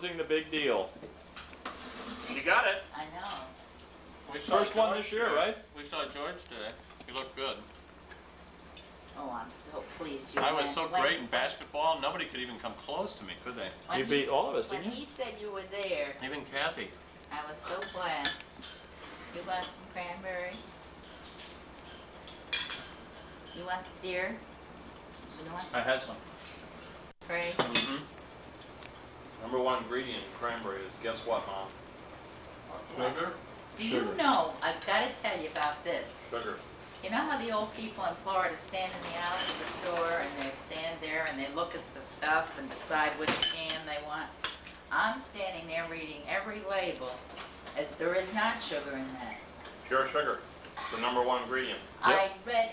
The big deal. She got it. I know. We saw First George one this year, today. right? We saw George today. He looked good. Oh, I'm so pleased you I was went. so great in basketball, nobody could even come close to me, could they? You beat all of us, didn't When you? he said you were there, Even Kathy. I was so glad. You want some cranberry? You want the deer? You want I some had some. Craig? Mm-hmm. Number one ingredient in cranberry is, guess what, Mom? Sugar? Do you know, I've got to tell you about this. Sugar. You know how the old people in Florida stand in the alley of the store and they stand there and they look at the stuff and decide which can they want? I'm standing there reading every label as there is not sugar in that. Pure sugar. It's the number one ingredient. I read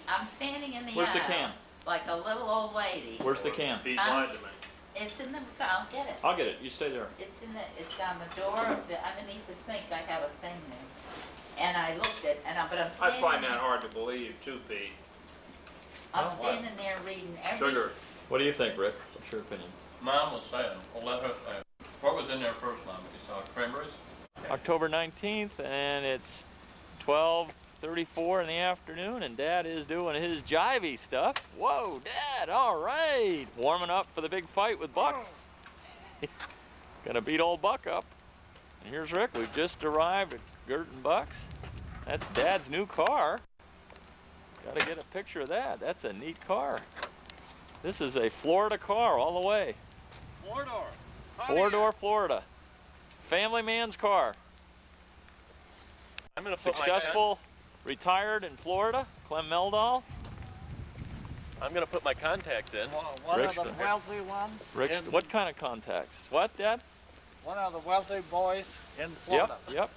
I'm standing in the Where's the aisle can? like a little old lady. Where's the can? Be Huh? lied to me. It's in the, I'll get it. I'll get it. You stay there. It's on the door of the, underneath the sink, I have a thing there. And I looked at, but I'm I standing. find that hard to believe too, Pete. I'm Oh, what? standing there reading every. Sugar. What do you think, Rick? What's your opinion? Mom was saying, well, let her say it. What was in there first, Mom? You saw cranberries? October 19th, and it's 12:34 in the afternoon, and Dad is doing his jivey stuff. Whoa, Dad, all right. Warming up for the big fight with Buck. Gonna beat old Buck up. And here's Rick. We've just arrived at Gert and Buck's. That's Dad's new car. Gotta get a picture of that. That's a neat car. This is a Florida car all the way. Four-door. Four-door Florida. Family man's car. I'm gonna Successful, retired in Florida, Clem Meldal. I'm gonna put my contacts in. One Rick's of the the- wealthy ones. Rick's, in, what kind of contacts? What, Dad? One of the wealthy boys in Florida. Yep.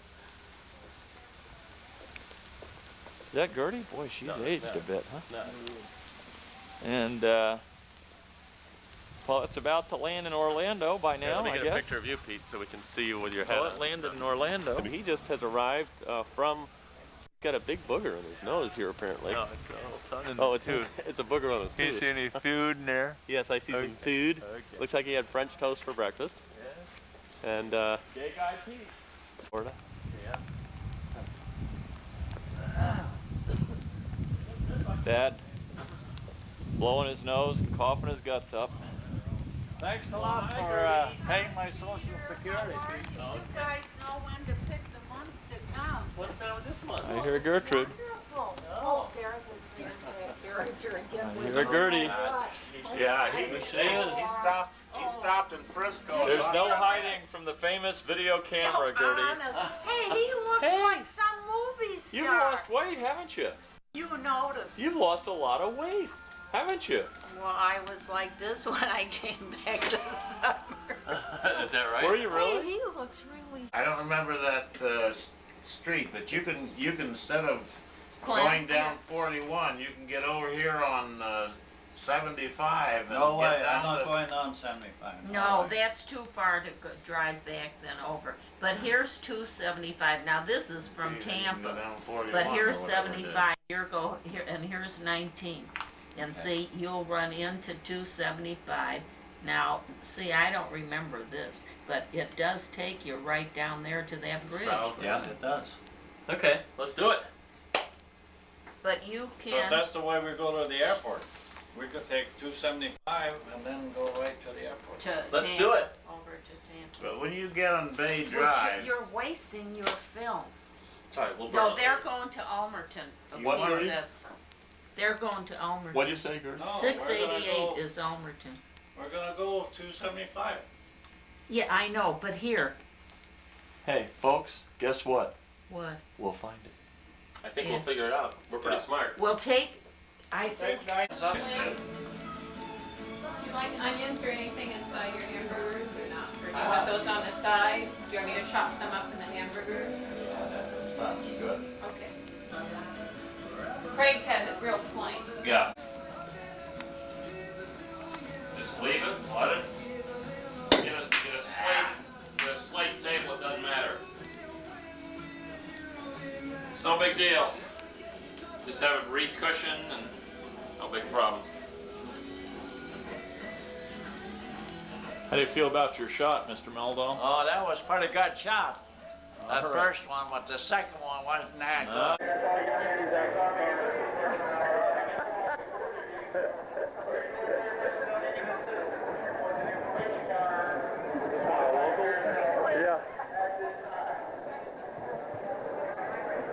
Is that Gertie? Boy, she's No, aged no. a bit, huh? No. And, well, it's about to land in Orlando by now, Let me I get guess. a picture of you, Pete, so we can see you with your hat Well, on. it landed So- in Orlando. I mean, he just has arrived from. He's got a big booger on his nose here, apparently. No, it's a little sun in Oh, there, it's too. it's a booger on his Can you tooth. see any food in there? Yes, I see some food. Okay. Looks like he had French toast for breakfast. And Gay guy Pete. Florida. Dad, blowing his nose and coughing his guts up. Thanks a lot for paying my Social Security. Pete. You guys know when to pick the months to come. What's down with this one? I hear Gertrude. Oh, Derek was there, character again. I hear Gertie. Yeah, he stopped in Frisco. There's no hiding from the famous video camera, Gertie. Hey, he looks like some movie star. You've lost weight, haven't you? You noticed. You've lost a lot of weight, haven't you? Well, I was like this when I came back this summer. Is that right? Were you Hey, really? he looks really. I don't remember that street, but you can instead of Clem. going down 41, you can get over here on 75 and No way, get down I'm not to going on 75. No, that's too far to drive back then over. But here's 275. Now this is from You can go Tampa. down 41 But here's or whatever it is. 75. Here and here's 19. And see, you'll run into 275. Now, see, I don't remember this, but it does take you right down there to that bridge. South. Yeah, it does. Okay, let's do it. But you Because can. that's the way we go to the airport. We could take 275 and then go right to the airport. To Let's Tampa, do it. Over to Tampa. But when you get on Bay But Drive, you're wasting your film. Sorry, we'll No, they're going to Almerton. What, it Gertie? says. They're going to Almerton. What'd you say, Gertie? No, 688 is Almerton. We're gonna go 275. Yeah, I know, but here. Hey, folks, guess what? What? We'll find it. I think Yeah. we'll figure it out. We're pretty smart. Well, I think. Take 9 cents. Do you like onions or anything inside your hamburgers or not? Or do you want those on the side? Do you want me to chop some up in the hamburger? Sounds good. Okay. Craig's has it real plain. yeah. Just leave it, let it. Get a slate table, it doesn't matter. It's no big deal. Just have it re-cushioned and no big problem. How do you feel about your shot, Mr. Meldal? Oh, that was pretty good shot. That All right. first one, but the second one wasn't that good. Yeah.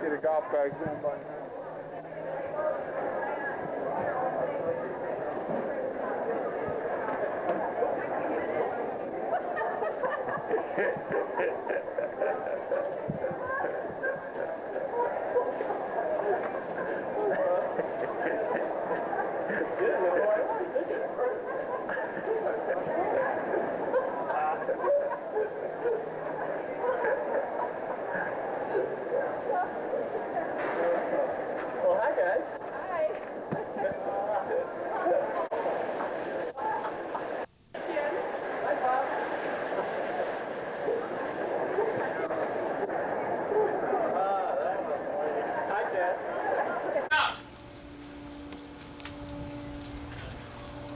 See the golf bags in by now. Well, hi guys.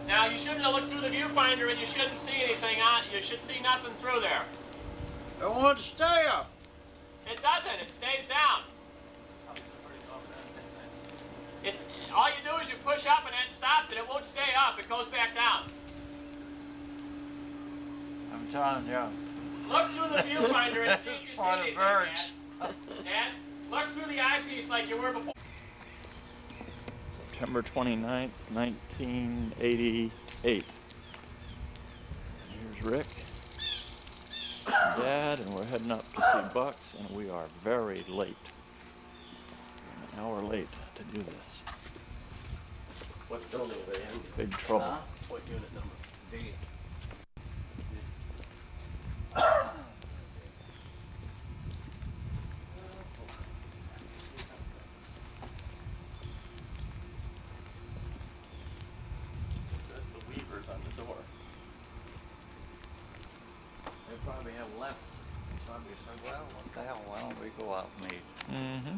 Now, you shouldn't have looked through the viewfinder and you shouldn't see anything on it. You should see nothing through there. It won't stay up. It doesn't. It stays down. All you do is you push up and it stops it. It won't stay up. It goes back down. I'm telling you. Look through the viewfinder and see if you see For the anything, birds. Dad. Dad, look through the eyepiece like you were before. September 29th, 1988. Here's Rick, Dad, and we're heading up to see Bucks, and we are very late. We're an hour late to do this. What building are they in? Big trouble. Huh? What unit number? D. That's the Weavers on the door. They probably have left. Probably said, well, what the hell, why don't we go out and eat? Mm-hmm.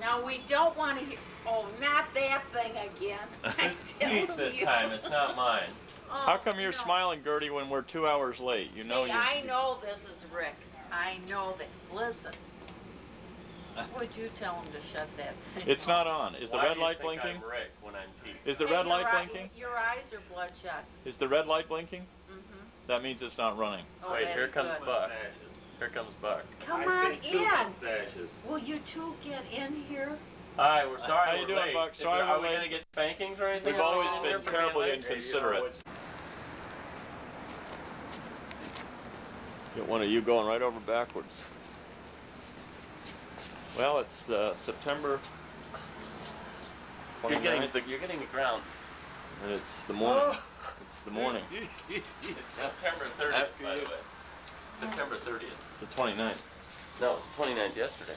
Now, we don't want to hear, oh, not that thing again. I tell Peace this you. time, it's not mine. Oh, How come you're no. smiling, Gertie, when we're 2 hours late? You know Hey, you. I know this is Rick. I know that. Listen. Would you tell him to shut that thing It's off? not on. Is the Why red do you light think blinking? I'm Rick when I'm Pete? Is the Hey, red light your eye- blinking? Your eyes are bloodshot. Is the red light blinking? Mm-hmm. That means it's not running. Oh, Wait, that's here comes good. Buck. Here comes Buck. Come on in. Will you two get in here? Hi, we're sorry How you we're doing, late. Buck? Is Sorry there- Are we're we late. gonna get spankings or anything? We've always Are we in there been for being terribly late? inconsiderate. Get one of you going right over backwards. Well, it's September 29th, You're getting the ground. and it's the morning. It's the morning. It's September 30th, by the way. September 30th. It's the 29th. No, it's 29th yesterday.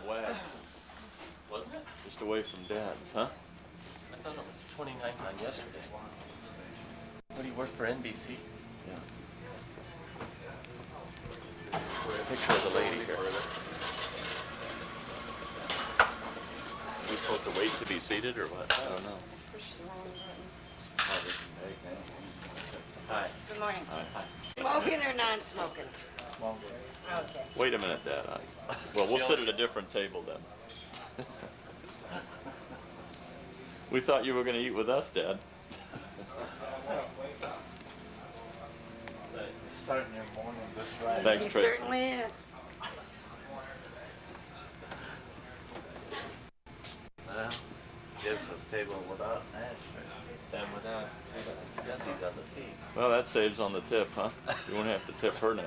Wow. Wasn't it? Just away from Dad's, huh? I thought it was 29th on yesterday. What, do you work for NBC? Yeah. A picture of the lady here. We supposed to wait to be seated or what? I don't know. Hi. Good morning. Hi. Smoking or non-smoking? Smoking. Okay. Wait a minute, Dad. Well, we'll sit at a different table then. We thought you were going to eat with us, Dad. Starting your morning this right. Thanks, He Tracy. certainly is. Well, gives a table without ashtray. Then without Scuzzies on the seat. Well, that saves on the tip, huh? You won't have to tip her now.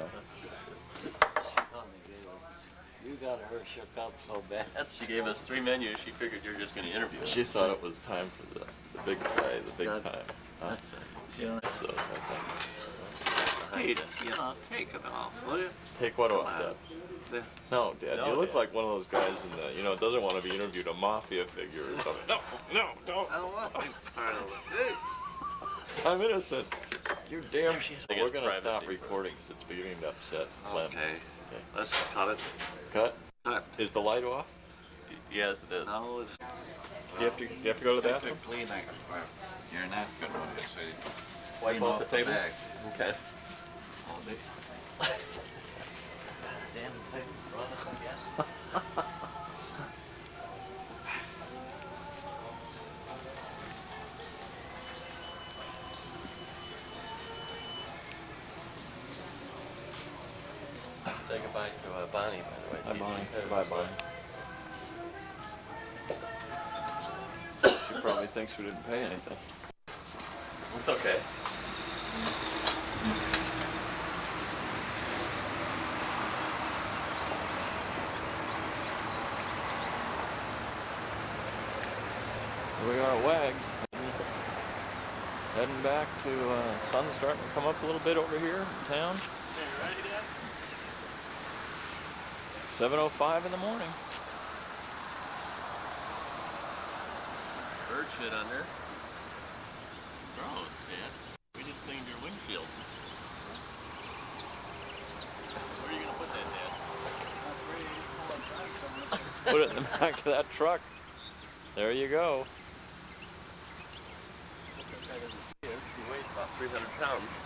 You got her shook up so bad. She gave us 3 menus. She figured you're just going to interview us. She thought it was time for the big play, the big Good. time. Huh? So, I think. Peter, take it off, will you? Take what off, Come on. Dad? No, Dad, No, you look Dad. like one of those guys in the, doesn't want to be interviewed, a mafia figure or something. No, don't. I don't want to be part of it. I'm innocent. You damn. There she is. We're gonna Privacy. stop recording because it's beginning to upset Clem. Okay, let's cut it. Cut. Is the light off? Yes, it is. No, Do you have to go to the bathroom? Kleenex, or your napkin when you say. Wipe clean off off the table? bag. Okay. All day. Damn thing, run us again. Say goodbye to Bonnie, by the way. Hi, Bonnie. Hey, Bye, Bonnie. She probably thinks we didn't pay anything. It's okay. Here we are at Wags. Heading back to, sun's starting to come up a little bit over here in town. It's 7:05 in the morning. Bird shit on there. Gross, Dad. We just cleaned your windshield. Where are you gonna put that, Dad? Put it in the back of that truck. There you go. He weighs about 300 pounds.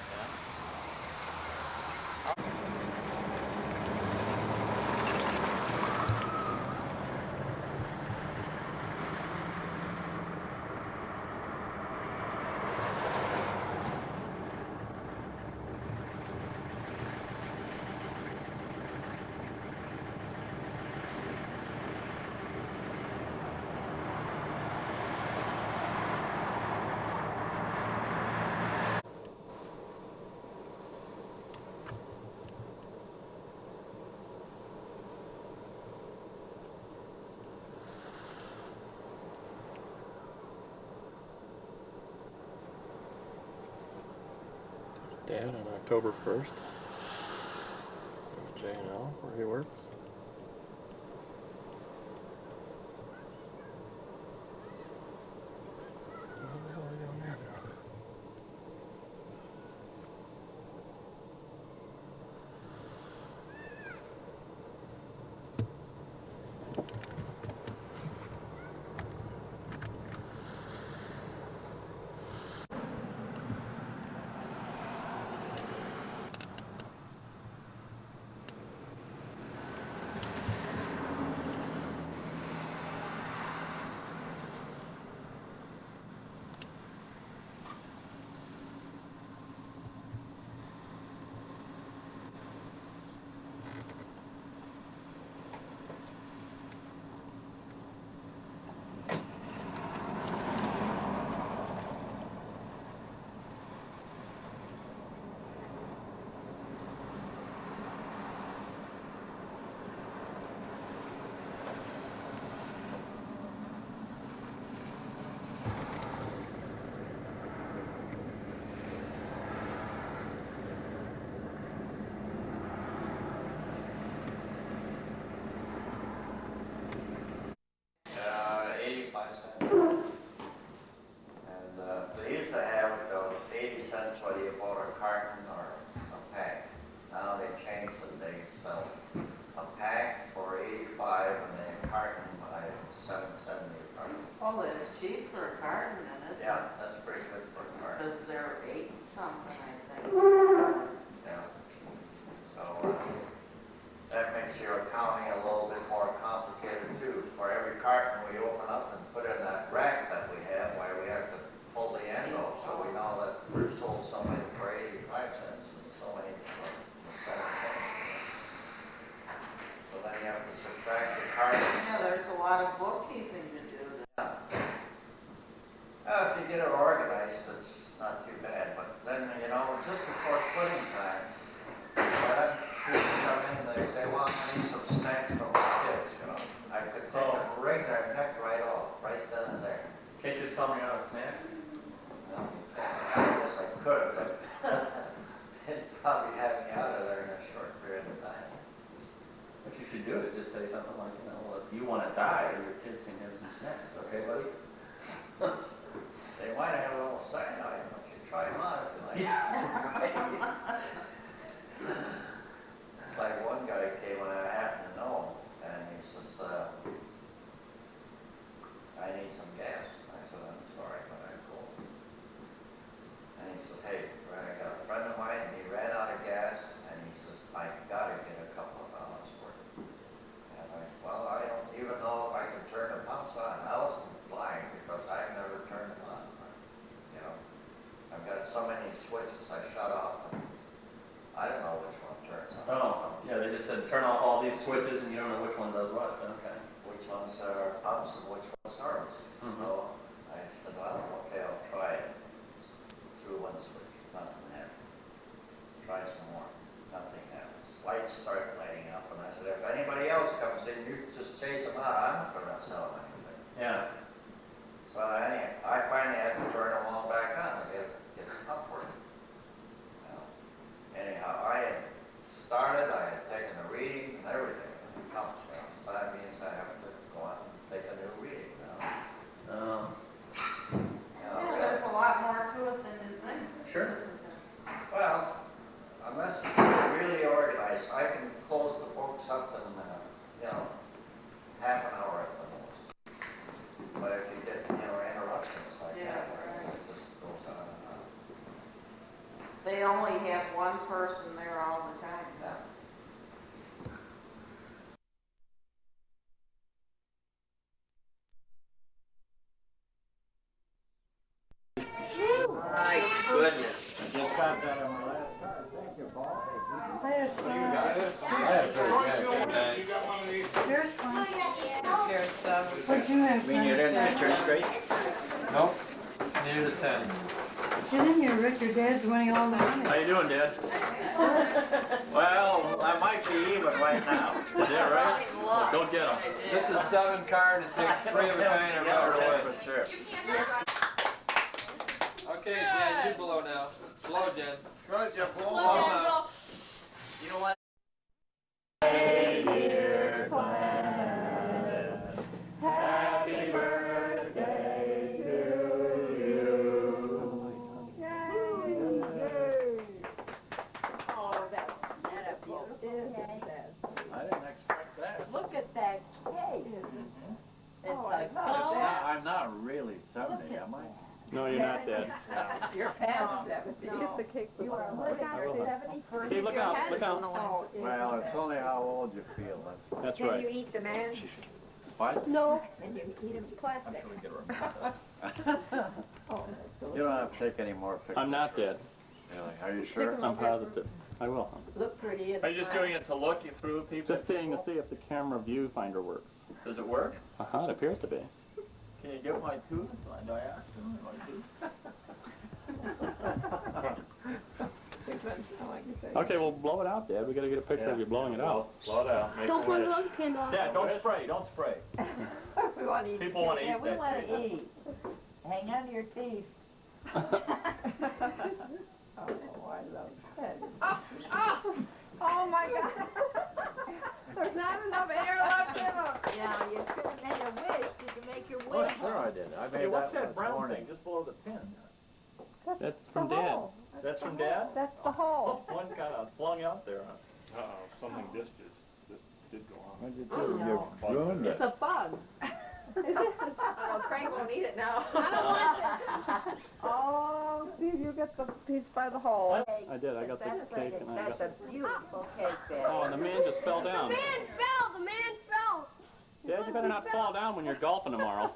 Dad on October 1st. There's J&L where he works. What the hell are we doing there now? Oh, it's cheap for a carton, then, isn't it? Yeah, that's pretty good for a car. Because they're 8 something, I think. Yeah. So, that makes your accounting a little bit more complicated too. For every carton we open up and put in that rack that we have, why we have to pull the end off, so we know that we're sold somebody for 85 cents and so many for 7 cents. So then you have to subtract the carton. Yeah, there's a lot of bookkeeping to do. If you get it organized, it's not too bad, but then, you know, just before quitting time, people come in and they say, well, I need some snacks for my kids, you know. I could take them right their neck right off, right then and there. Can't you just tell me out of snacks? I guess I could, but it'd probably have me out of there in a short period of time. What you should do is just say something like, you know, if you want to die, your kids can have some snacks, okay, buddy? They might have a little cyanide, but you try them out if you like. It's like one guy came and I happened to know him, and he switches and you don't know which one does what, okay. which ones are pumps and which ones aren't. So I said, well, okay, I'll try it. Through one switch, nothing happened. Try some more, nothing happened. Lights start lighting up, and I said, if anybody else comes in, you just chase them out. I'm not gonna sell them anything. Yeah. So anyway, I finally had to turn them all back on to get it up working. Well, anyhow, I had started, I had taken the reading and everything. It comes down. So that means I have to go out and take a new reading now. Yeah, there's a lot more to it than you think. Sure. Well, unless you're really organized, I can close the books up in, half an hour at the most. But if you get, interruptions like that, it just goes on and on. They only have one person there all the time. Yeah. My goodness. I just got that on my last card. Thank you, Paul. Here's one. Here's seven. What'd you have? Mean you didn't get your straight? Nope. Neither the 10. Get in here, Rick. Your dad's winning all the money. How you doing, Dad? Well, I might be even right now. Is that right? Well, don't get them. This is 7 card. It takes 3 of a kind or better away. That's for sure. Okay, Jen, you blow now. Blow, Jen. Good, you blow Blow them now. out. You know what? Dear Clem, happy birthday to you. Oh, that's beautiful. I didn't expect that. Look at that cake. It's like, I'm not really 70, am I? No, you're not, Dad. you're past 70. Get the cake. You are living your 71st. Hey, look out, look out. Well, it's only how old you feel, That's Can you right. eat the man? What? No. And you eat him plastic. You don't have to take any more pictures. I'm not dead. Really? Are you sure? I'm positive. I will. Look pretty. Are you just doing it to look you through people? Just seeing to see if the camera viewfinder works. Does it work? It appears to be. Can you get my tooth? Do I ask him? My tooth? Okay, well, blow it out, Dad. We gotta get a picture of you blowing it out. Blow it out. Make Don't put it on the candle. Dad, don't spray. Don't spray. We want to eat. People want to Yeah, eat we that want cake. to eat. Hang on to your teeth. Oh, I love that. Oh my God. There's not enough air left in them. Now, you could have made a wish. You could make your Oh, wish. sure I did. I Hey, made what's that that this brown morning. thing just below the pin? That's from Dad. That's from Dad? That's the hole. One kind of flung out there. Uh-oh, something just did go on. What'd you Oh, do? no. You ruined It's it. a bug. Oh, Craig won't eat it now. Oh, Steve, you get the piece by the hole. I did. I got the cake and I got That's a beautiful cake there. Oh, and the man just fell down. The man fell! Dad, you better not fall down when you're golfing tomorrow.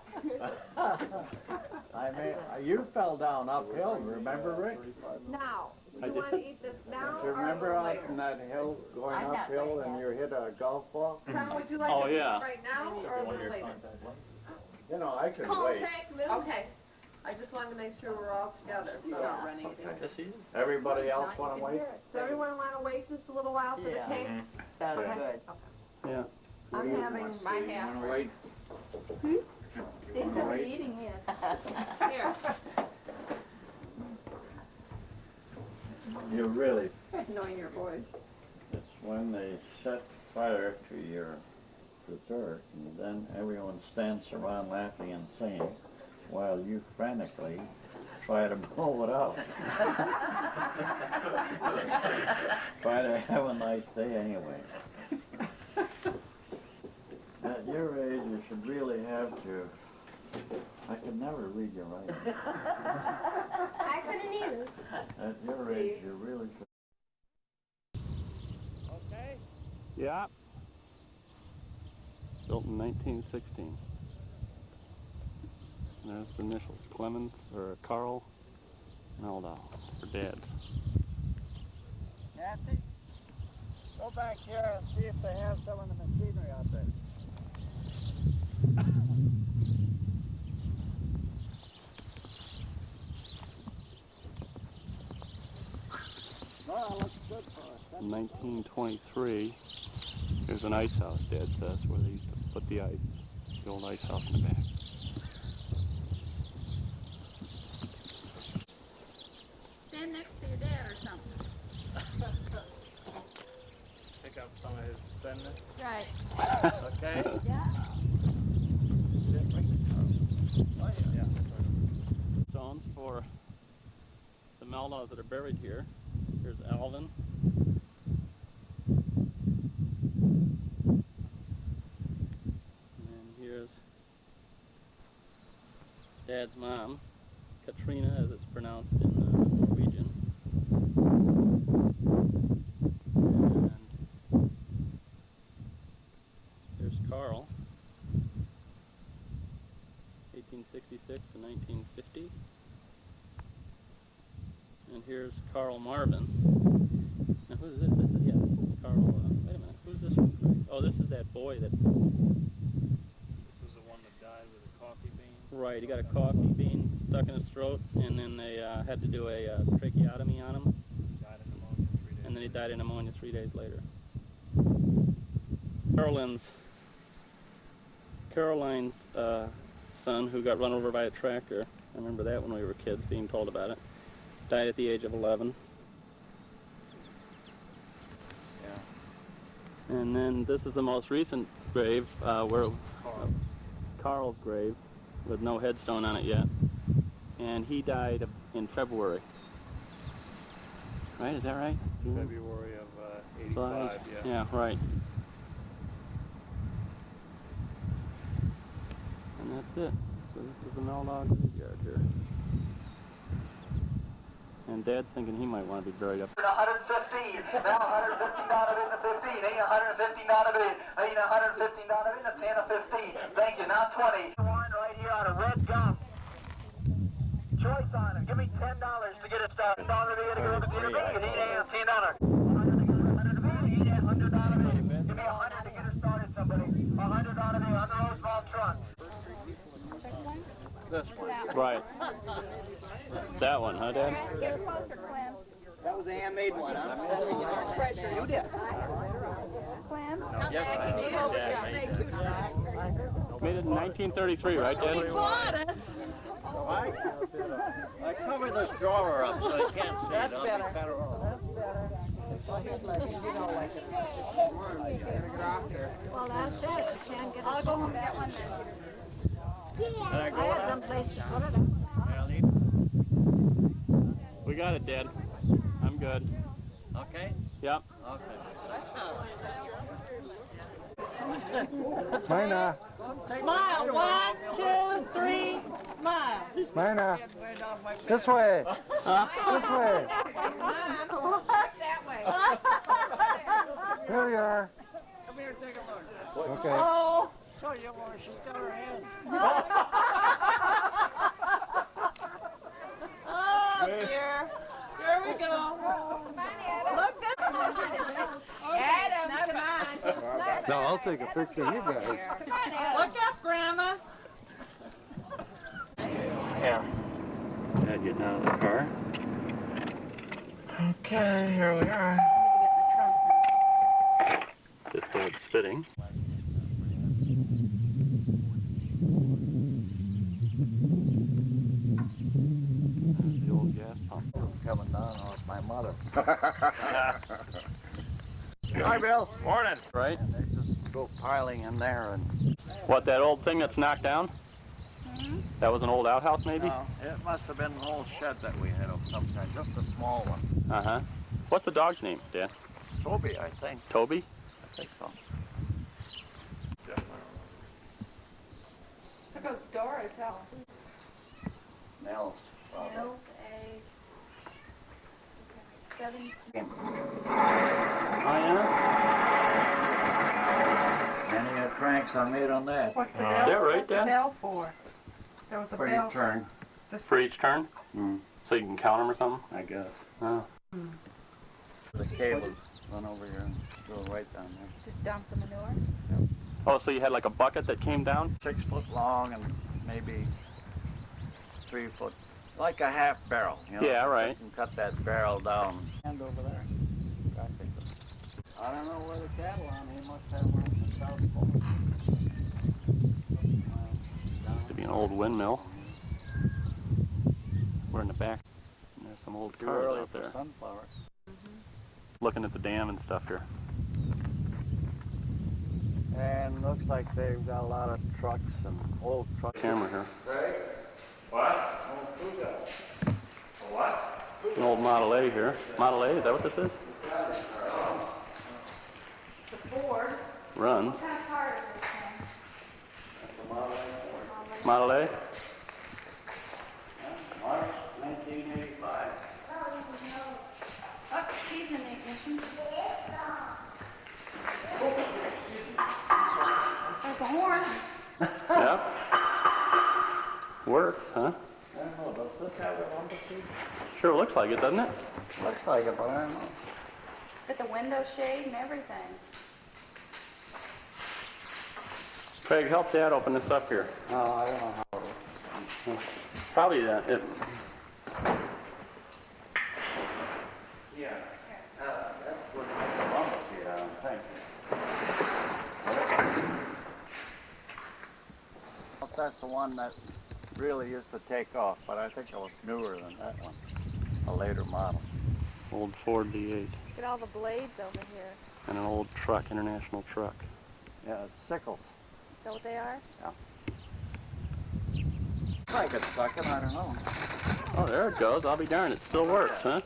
I mean, you fell down uphill, remember, Rick? Now, I you did. want to eat this now Do you or remember out later? in that hill going I'm not uphill ready and yet. you hit a golf ball? Tom, would you like Oh, to eat yeah. it right now or a little later? You know, I could wait. Contact me. Okay. I just wanted to make sure we're all together. So. Okay. Everybody else want to wait? Does everyone want to wait just a little while for Yeah. the cake? Sounds Yeah. good. Yeah. I'm having my half. Want to wait? Steve's already eating his. Here. You really, Knowing your voice. it's when they set fire to your dessert and then everyone stands around laughing and singing while you frantically try to blow it out. Try to have a nice day anyway. At your age, you should really have to. I could never read your writing. I couldn't either. At your age, you really should. Yeah. Built in 1916. And there's the initials. Clemens, or Carl Meldau, for Dad. That's it. Go back here and see if they have some of the machinery out there. Well, looks good for us. In 1923, there's an ice house, Dad says, where they used to put the ice, the old ice house in the back. Stand next to your dad or something. Pick up some of his business. Right. Okay? Yeah. Oh, yeah. Stones for the Maldaws that are buried here. Here's Alvin. And here's Dad's mom, Katrina, as it's pronounced in Norwegian. And here's Carl, 1866 to 1950. And here's Carl Marvin. Now who's this? This is Carl, wait a minute, who's this one? Oh, this is that boy that... This is the one that died with a coffee bean. Right, he got a coffee bean stuck in his throat, and then they had to do a tracheotomy on him. Died in pneumonia 3 days. And then he died of pneumonia 3 days later. Caroline's son, who got run over by a tractor, I remember that when we were kids, being told about it, died at the age of 11. Yeah. And then this is the most recent grave, Carl's grave, with no headstone on it yet. And he died in February. Right, is that right? February of 85, yeah. Yeah, right. And that's it. So this is the Maldaw graveyard here. And Dad's thinking he might want to be buried up. 115, now 115 out of it in the 15, ain't 115 out of it, ain't 115 out of it in the 10 or 15. Thank you, now 20. One right here out of red gum. Choice on it, give me $10 to get it started. $10 here to go to the B, and he ain't $10. $100 to be, he ain't $100 to be. Give me $100 to get it started, somebody. $100 to be on the Roosevelt truck. This one. Right. That one, huh, Dad? Get closer, Clem. That was a handmade one, huh? You did. Clem? Yes, I Thank you. did. Made it in 1933, right, Dad? He bought it. I covered this drawer up so you can't see That's it. better. Well, that's it. You can't get it. I'll go home and get one then. I have someplace to put it. We got it, Dad. I'm good. Okay? Yep. Okay. Mina. Smile. 1, 2, 3. Smile. Mina. This way. This way. That way. Here you are. Come here, take a look. Okay. Oh. So you want to shoot her head? Oh, dear. Here we go. Look at Adam, come on. No, I'll take a picture of you guys. Look up, Grandma. Yeah. Dad getting out of the car. Okay, here we are. Just Dad's spitting. The old gas pump. Coming down on my mother. Hi, Bill. Morning. Right? And they just go piling in there and... What, that old thing that's knocked down? That was an old outhouse, maybe? No, it must have been an old shed that we had of some kind, just a small one. Uh-huh. What's the dog's name, Dad? Toby, I think. Toby? I think so. There goes Dora's house. Nels. Nels, a 7. Oh, yeah? Many cranks I made on that. What's the Is bell? that right, What's the Dad? bell for? There was a For bell. your turn, For each turn? So you can count them or something? I guess. Oh. The cables run over here and go right down there. Just dump the manure? Oh, so you had like a bucket that came down? 6 foot long and maybe 3 foot, like a half barrel, you know? Yeah, right. You can cut that barrel down. And over there, practically. I don't know where the cattle on. He must have one in the South Pole. Used to be an old windmill. We're in the back. And there's some old Too cars early out for there. sunflowers. Looking at the dam and stuff here. And looks like they've got a lot of trucks and old trucks. Camera here. Right? What? What? An old Model A here. Model A, is that what this is? The Ford. Runs. What kind of car is this thing? Model A? March 1985. Oh, she's in the ignition. There's a horn. Yeah. Works, huh? I don't know, does this have a lumber seat? Sure looks like it, doesn't it? Looks like it, but I don't know. With the window shade and everything. Craig, help Dad open this up here. No, I don't know how it is. Probably that. Yeah. That's what the lumber seat, I don't think. Well, that's the one that really used to take off, but I think it was newer than that one. A later model. Old Ford V8. Look at all the blades over here. And an old truck, international truck. Yeah, it's sickles. Is that what they are? I could suck it, I don't know. Oh, there it goes. I'll be darned. It still works, huh?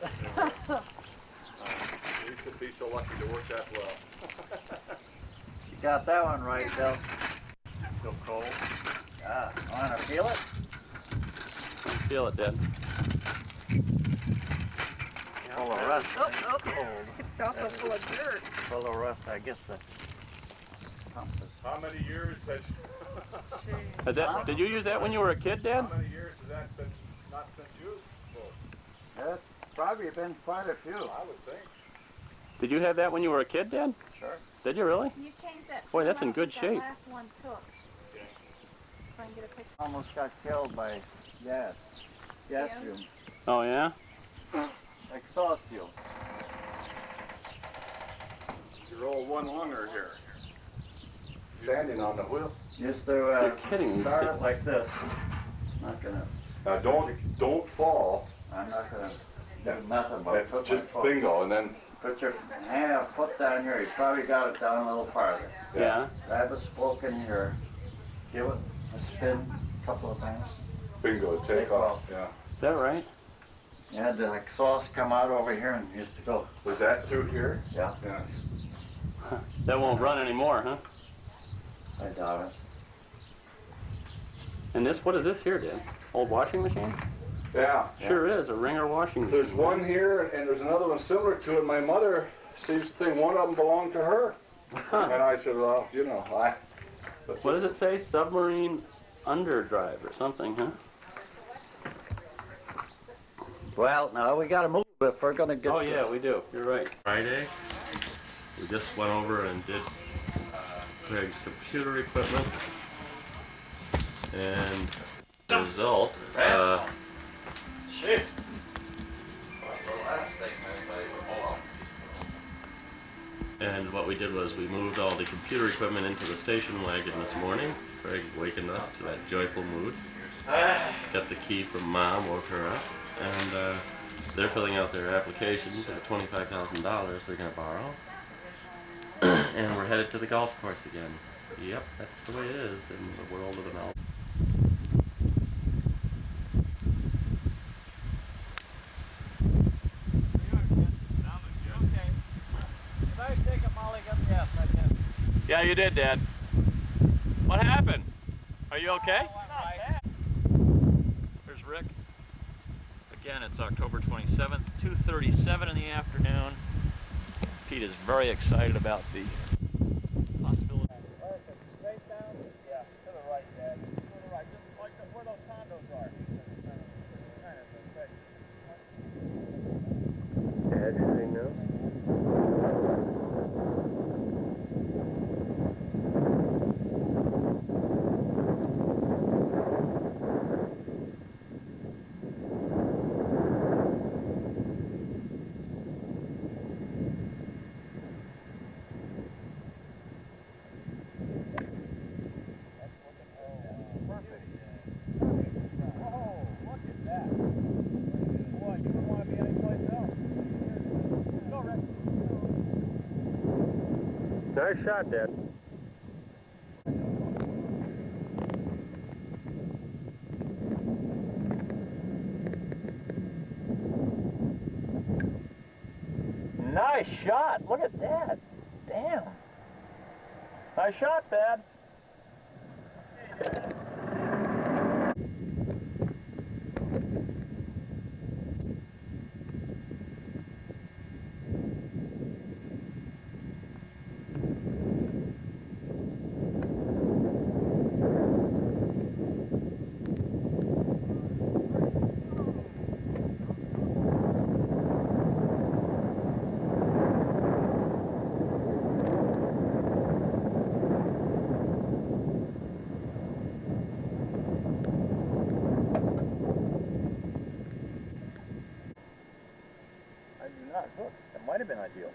You could be so lucky to work that well. You got that one right, Bill. Still cold. Yeah, wanna feel it? I feel it, Dad. Full of rust. Cold. It's also full of dirt. Full of rust, I guess the pump is. How many years has... Is that, did you use that when you were a kid, Dad? How many years has that been not since used? That's probably been quite a few. I would think. Did you have that when you were a kid, Dad? Sure. Did you really? Can you change that? Boy, that's in I good think that shape. last one took. Try and get a picture. Almost got killed by gas. Gas fumes. Oh, yeah? Exhaust fuel. Your old one-lunger here. Standing on the wheel. Used to You're kidding me. start it like this. Not gonna. Now don't fall. I'm not gonna do nothing but That's put just my foot. bingo, and then Put your hand, foot down here. You probably got it down a little farther. Yeah. Grab a spoke in here. Give it a spin a couple of times. bingo, take off. Yeah. Is that right? You had the exhaust come out over here and used to go. Was that through here? Yeah. Yeah. That won't run anymore, huh? I doubt it. And this, what is this here, Dad? Old washing machine? Yeah. Sure is, a Ringer washing machine. There's one here, and there's another one similar to it. My mother seems to think one of them belonged to her. Huh. And I said, well, you know, What does it say? Submarine underdrive or something, huh? Well, now we gotta move if we're gonna get. Oh, yeah, we do. You're right. Friday, we just went over and did Craig's computer equipment. And the result, Shit. What's the last thing anybody would pull up? and what we did was we moved all the computer equipment into the station wagon this morning. Craig wakened us to that joyful mood. Got the key from Mom, woke her up, and they're filling out their application for the $25,000 they're gonna borrow. And we're headed to the golf course again. Yep, that's the way it is in the world of the Mel. Yeah, you did, Dad. What happened? Are you okay? There's Rick. Again, it's October 27th, 2:37 in the afternoon. Pete is very excited about the possibility. Straight down? Yeah, to the right, Dad. To the right, just like where those condos are. Dad, anything new? Nice shot, Dad. Nice shot. Look at that. Damn. Nice shot, Dad. I do not hook. That might have been ideal.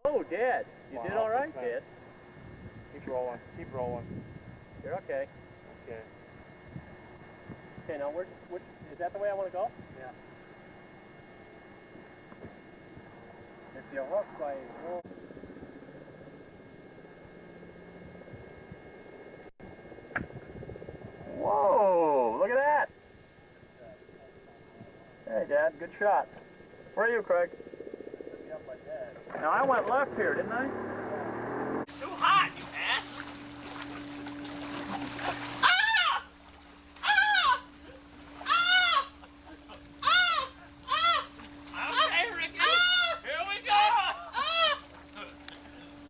Oh, Dad. You did all right, Dad. Keep rolling. Keep rolling. You're okay. Okay. Okay, now which is that the way I want to go? Yeah. If you hook by roll. Whoa! Look at that! Hey, Dad, good shot. Where are you, Craig? Now I went left here, didn't I?